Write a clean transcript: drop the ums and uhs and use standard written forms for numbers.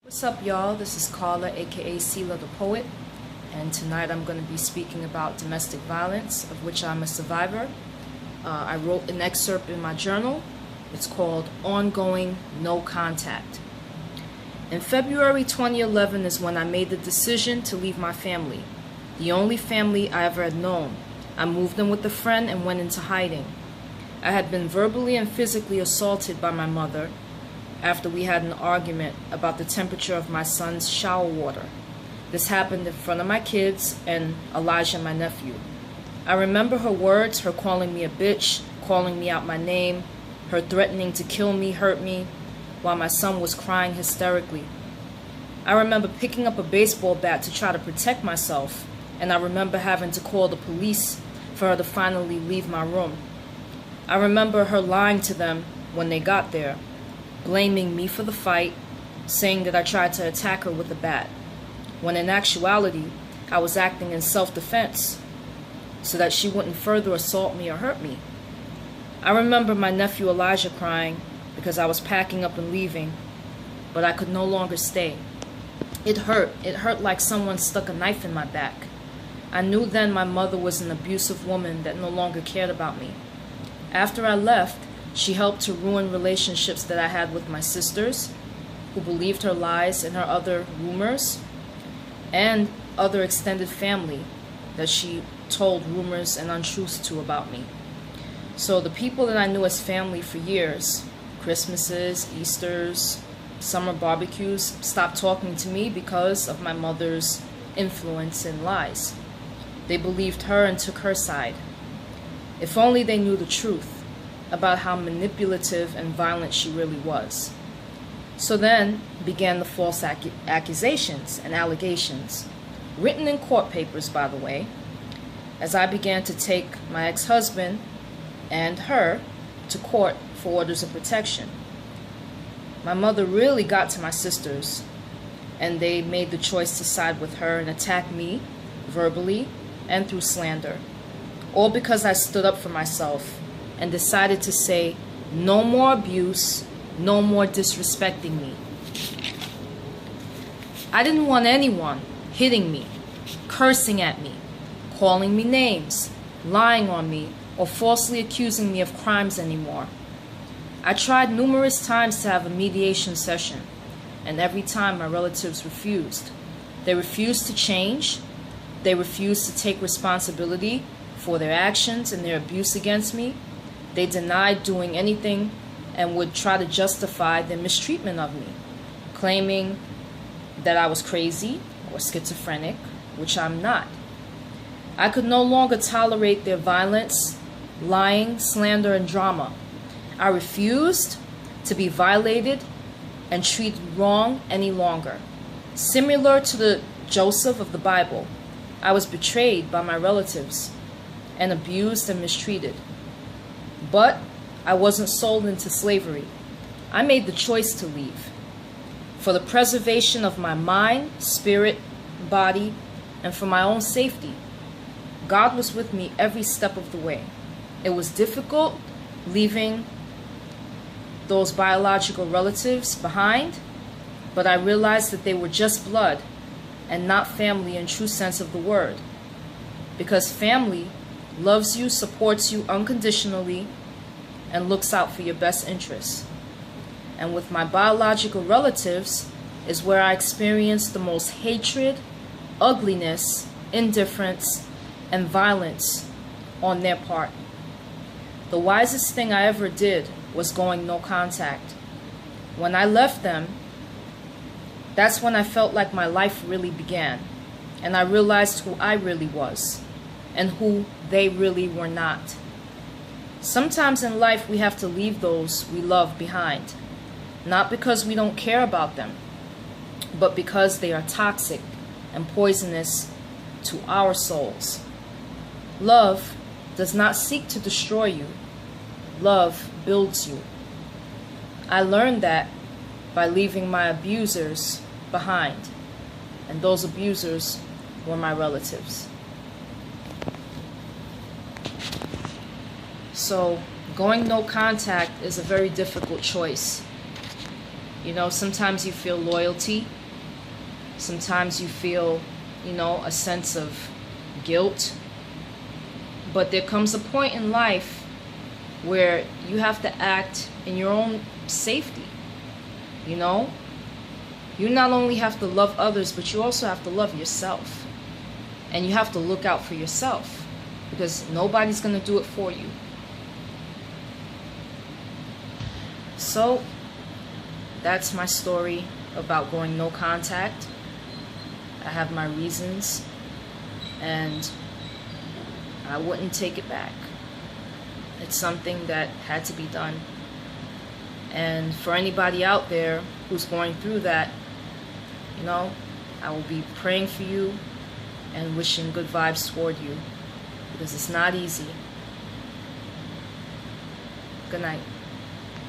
What's up, y'all? This is Carla, aka Sela the Poet, and tonight I'm going to be speaking about domestic violence, of which I'm a survivor. I wrote an excerpt in my journal. It's called Ongoing No Contact. In February 2011 is when I made the decision to leave my family, the only family I ever had known. I moved in with a friend and went into hiding. I had been verbally and physically assaulted by my mother after we had an argument about the temperature of my son's shower water. This happened in front of my kids and Elijah, my nephew. I remember her words, her calling me a bitch, calling me out my name, her threatening to kill me, hurt me, while my son was crying hysterically. I remember picking up a baseball bat to try to protect myself, and I remember having to call the police for her to finally leave my room. I remember her lying to them when they got there, blaming me for the fight, saying that I tried to attack her with a bat, when in actuality, I was acting in self-defense so that she wouldn't further assault me or hurt me. I remember my nephew Elijah crying because I was packing up and leaving, but I could no longer stay. It hurt. It hurt like someone stuck a knife in my back. I knew then my mother was an abusive woman that no longer cared about me. After I left, she helped to ruin relationships that I had with my sisters, who believed her lies and her other rumors, and other extended family that she told rumors and untruths to about me. So the people that I knew as family for years, Christmases, Easters, summer barbecues, stopped talking to me because of my mother's influence and lies. They believed her and took her side. If only they knew the truth about how manipulative and violent she really was. So then began the false accusations and allegations, written in court papers, by the way, as I began to take my ex-husband and her to court for orders of protection. My mother really got to my sisters, and they made the choice to side with her and attack me verbally and through slander, all because I stood up for myself and decided to say, no more abuse, no more disrespecting me. I didn't want anyone hitting me, cursing at me, calling me names, lying on me, or falsely accusing me of crimes anymore. I tried numerous times to have a mediation session, and every time my relatives refused. They refused to change. They refused to take responsibility for their actions and their abuse against me. They denied doing anything and would try to justify their mistreatment of me, claiming that I was crazy or schizophrenic, which I'm not. I could no longer tolerate their violence, lying, slander, and drama. I refused to be violated and treated wrong any longer. Similar to the Joseph of the Bible, I was betrayed by my relatives and abused and mistreated. But I wasn't sold into slavery. I made the choice to leave for the preservation of my mind, spirit, body, and for my own safety. God was with me every step of the way. It was difficult leaving those biological relatives behind, but I realized that they were just blood and not family in true sense of the word. Because family loves you, supports you unconditionally, and looks out for your best interests. And with my biological relatives is where I experienced the most hatred, ugliness, indifference, and violence on their part. The wisest thing I ever did was going no contact. When I left them, that's when I felt like my life really began, and I realized who I really was and who they really were not. Sometimes in life we have to leave those we love behind, not because we don't care about them, but because they are toxic and poisonous to our souls. Love does not seek to destroy you. Love builds you. I learned that by leaving my abusers behind, and those abusers were my relatives. So going no contact is a very difficult choice. You know, sometimes you feel loyalty. Sometimes you feel, you know, a sense of guilt. But there comes a point in life where you have to act in your own safety. You know? You not only have to love others, but you also have to love yourself. And you have to look out for yourself, because nobody's going to do it for you. So, that's my story about going no contact. I have my reasons, and I wouldn't take it back. It's something that had to be done. And for anybody out there who's going through that, you know, I will be praying for you and wishing good vibes toward you, because it's not easy. Good night.